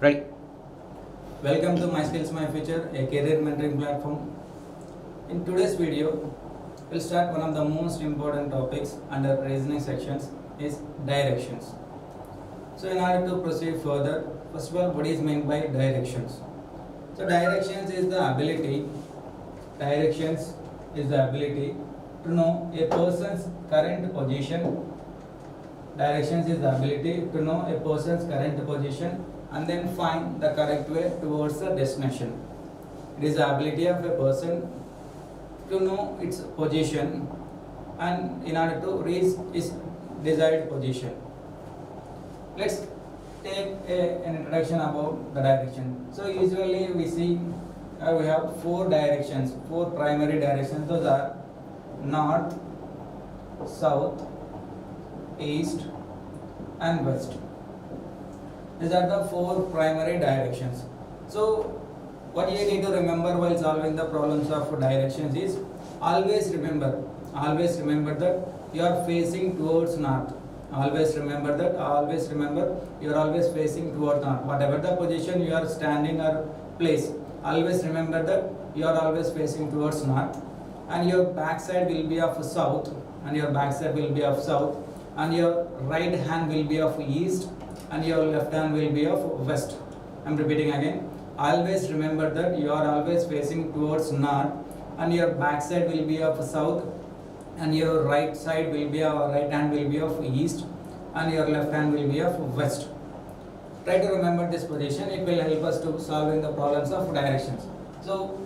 Right. Welcome to My Skills My Future, a career mentoring platform. In today's video, we'll start one of the most important topics under reasoning sections is directions. So in order to proceed further, first of all, what is meant by directions? So directions is the ability to know a person's current position. Directions is the ability to know a person's current position and then find the correct way towards the destination. It is the ability of a person to know its position and in order to reach its desired position. Let's take an introduction about the direction. So usually we see we have four primary directions. Those are north, south, east and west. These are the four primary directions. So what you need to remember while solving the problems of directions is always remember that you are facing towards north. Always remember you are always facing towards north. Whatever the position you are standing or place, always remember that you are always facing towards north, and your backside will be of south, and your right hand will be of east, and your left hand will be of west. I am repeating again. Always remember that you are always facing towards north, and your backside will be of south, and your right hand will be of east, and your left hand will be of west. Try to remember this position. It will help us to solving the problems of directions. So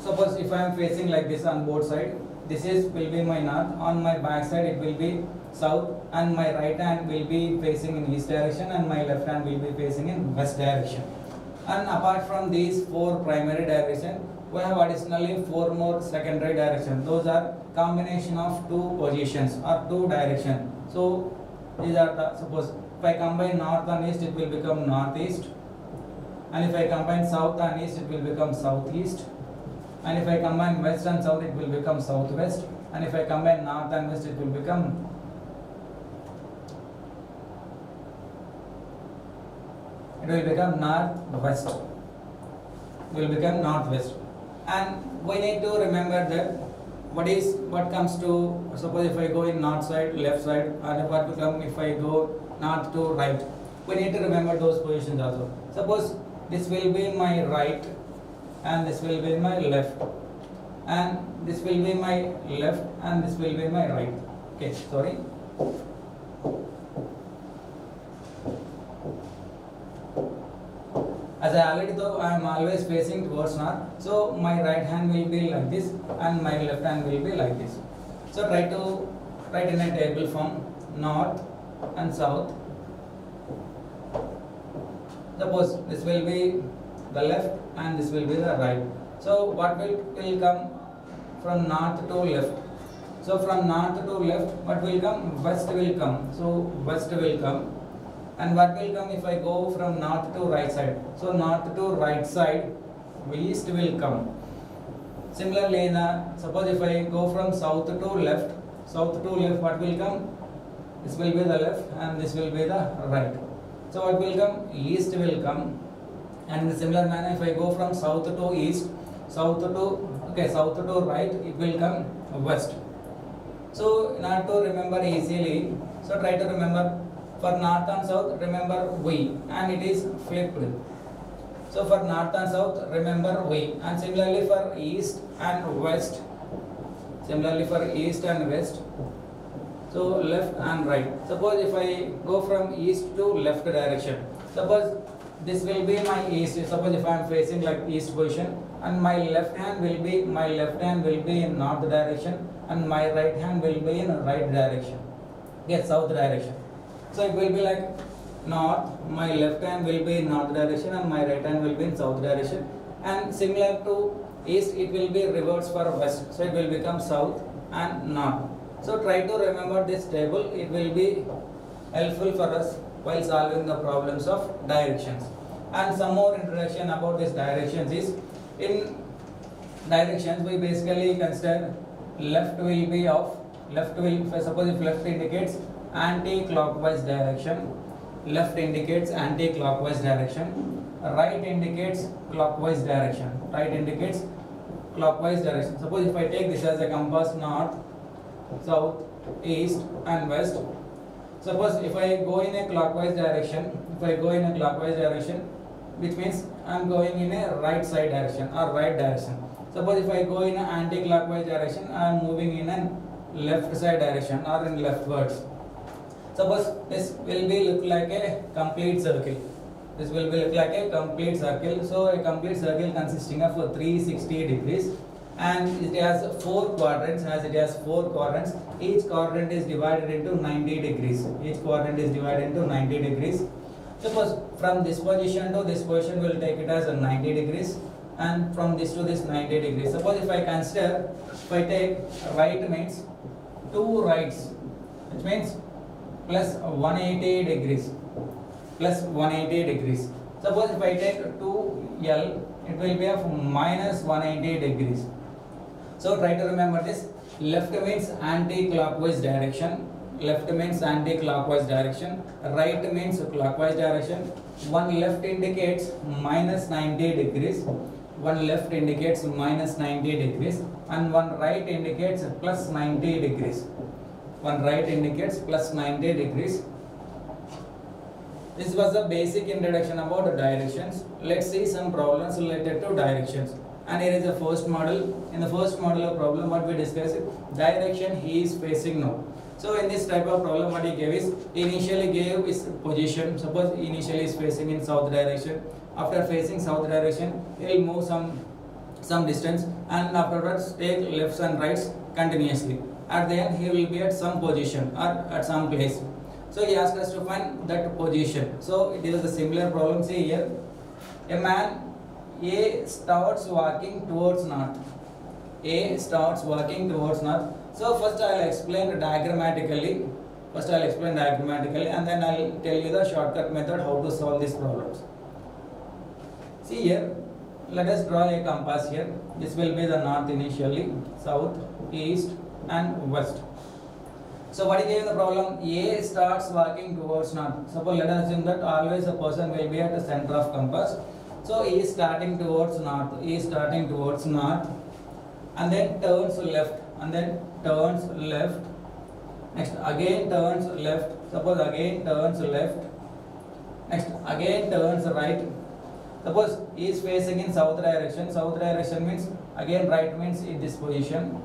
suppose if I am facing like this on both sides, will be my north, on my back side it will be south, and my right hand will be facing in east direction and my left hand will be facing in west direction. And apart from these four primary directions, we have additionally four more secondary directions. Those are combination of two positions or two directions. So these are the, suppose if I combine north and east, it will become northeast, and if I combine south and east, it will become southeast, and if I combine west and south, it will become southwest, and if I combine north and west, it will become northwest. And we need to remember that what comes to, suppose if I go in north side, left side, and what will come if I go north to right. We need to remember those positions also. Suppose this will be my right and this will be my left, and this will be my left and this will be my right. Okay, sorry. As I already told, I am always facing towards north, so my right hand will be like this and my left hand will be like this. So try to write in a table form north and south. Suppose this will be the left and this will be the right. So what will come from north to left? So from north to left, what will come? West will come. So west will come. And what will come if I go from north to right side? So north to right side, east will come. Similarly, suppose if I go from south to left, what will come? This will be the left and this will be the right. So what will come? East will come. And in a similar manner, if I go from south to east, south to right, it will come west. So in order to remember easily, so try to remember. For north and south, remember V, and it is flipped. So for north and south, remember V, and similarly for east and west. So left and right. Suppose if I go from east to left direction, suppose this will be my east. Suppose if I am facing like east position, and my left hand will be in north direction, and my right hand will be in right direction. Yes, south direction. So it will be like north, my left hand will be in north direction and my right hand will be in south direction. And similar to east, it will be reverse for west. So it will become south and north. So try to remember this table. It will be helpful for us while solving the problems of directions. And some more introduction about these directions is, in directions we basically consider suppose if left indicates anti-clockwise direction, left indicates anti-clockwise direction, right indicates clockwise direction. Right indicates clockwise direction. Suppose if I take this as a compass, north, south, east and west. Suppose if I go in a clockwise direction, which means I am going in a right side direction or right direction. Suppose if I go in an anti-clockwise direction, I am moving in a left side direction or in leftwards. Suppose this will be look like a complete circle. So a complete circle consisting of 360 degrees, and it has 4 quadrants. Each quadrant is divided into 90 degrees. Suppose from this position to this position, we'll take it as a 90 degrees, and from this to this 90 degrees. Suppose if I take right means 2 rights, which means plus 180 degrees. Suppose if I take 2L, it will be of minus 180 degrees. So try to remember this. Left means anti-clockwise direction. Right means clockwise direction. One left indicates minus 90 degrees. And one right indicates plus 90 degrees. This was the basic introduction about directions. Let's see some problems related to directions. And here is the first model. In the first model of problem, what we discussed is direction he is facing now. So in this type of problem, what he gave is, initially gave his position. Suppose initially is facing in south direction. After facing south direction, he will move some distance, and afterwards take lefts and rights continuously. At the end, he will be at some position or at some place. So he asked us to find that position. So it is a similar problem. See here, a man A starts walking towards north. So first I will explain diagrammatically. And then I will tell you the shortcut method how to solve these problems. See here, let us draw a compass here. This will be the north initially, south, east and west. So what is given the problem? A starts walking towards north. Suppose let us assume that always a person will be at the center of compass. So he is starting towards north. And then turns left. Next again turns left. Suppose again turns left. Next again turns right. Suppose he is facing in south direction. Means again right means in this position.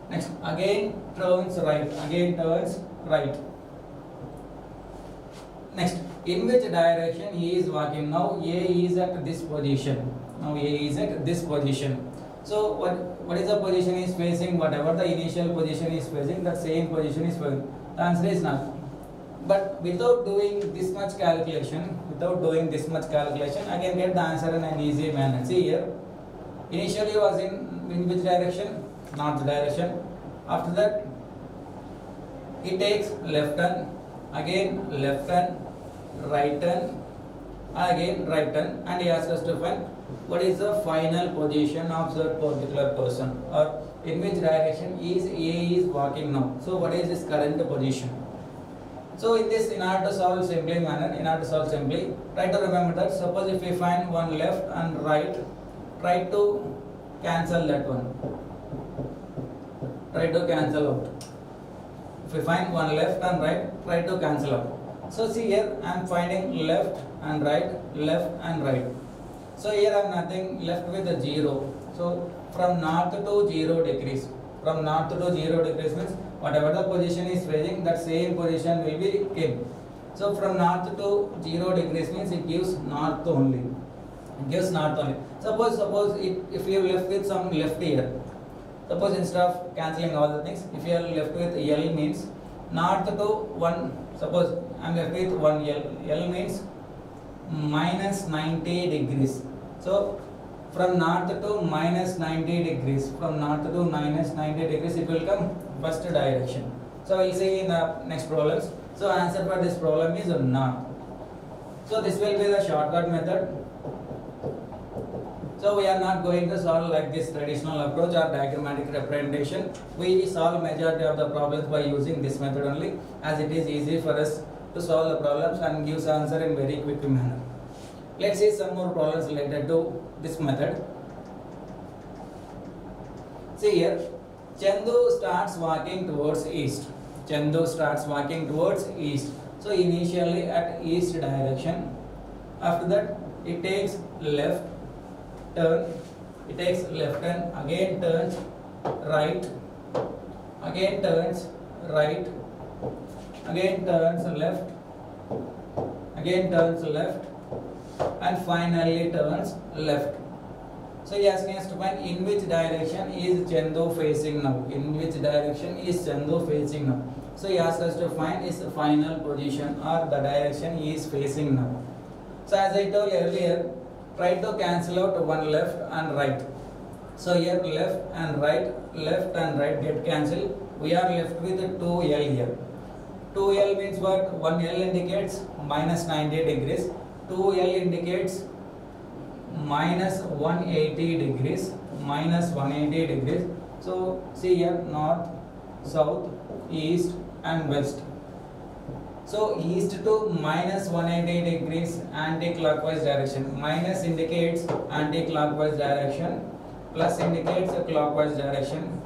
Next again turns right. Next, in which direction he is walking? Now A is at this position. So what is the position he is facing? Whatever the initial position he is facing, that same position is facing. The answer is not. But without doing this much calculation, I can get the answer in an easy manner. See here, initially was in which direction? North direction. After that, he takes left turn, again left turn, right turn, again right turn, and he asks us to find what is the final position of that particular person, or in which direction A is walking now. So what is his current position? So in order to solve simply, try to remember that. Suppose if we find one left and right, try to cancel that one. Try to cancel out. If we find one left and right, try to cancel out. So see here, I am finding left and right. So here I am nothing left with a 0. So from north to 0 degrees. Means whatever the position is facing, that same position will be came. So from north to 0 degrees means it gives north only. Suppose if you are left with some left here. Suppose instead of cancelling all the things, if you are left with L means north to 1. Suppose I am left with 1 L. L means minus 90 degrees. So from north to minus 90 degrees. It will come first direction. So we will see in the next problems. So answer for this problem is north. So this will be the shortcut method. So we are not going to solve like this traditional approach or diagrammatic representation. We solve majority of the problems by using this method only, as it is easy for us to solve the problems and gives answer in very quick manner. Let's see some more problems related to this method. See here, Chandu starts walking towards east. Chandu starts walking towards east. So initially at east direction. After that, it takes left turn. It takes left turn. Again turns right. Again turns right. Again turns left. Again turns left. And finally turns left. So he asking us to find in which direction is Chandu facing now. In which direction is Chandu facing now. So he asks us to find his final position or the direction he is facing now. So as I told earlier, try to cancel out one left and right. So here left and right get cancelled. We are left with 2L here. 2L means what? 1L indicates minus 90 degrees. 2L indicates minus 180 degrees. Minus 180 degrees. So see here north, south, east and west. So east to minus 180 degrees anti-clockwise direction. Minus indicates anti-clockwise direction. Plus indicates clockwise direction.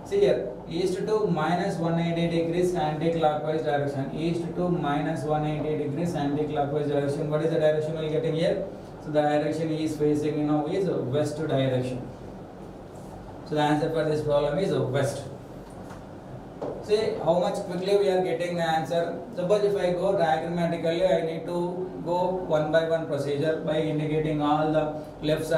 See here, east to minus 180 degrees anti-clockwise direction. East to minus 180 degrees anti-clockwise direction. What is the direction we are getting here? So the direction he is facing now is west direction. So the answer for this problem is west. See how much quickly we are getting the answer. Suppose if I go diagrammatically, I need to go one by one procedure by indicating all the left side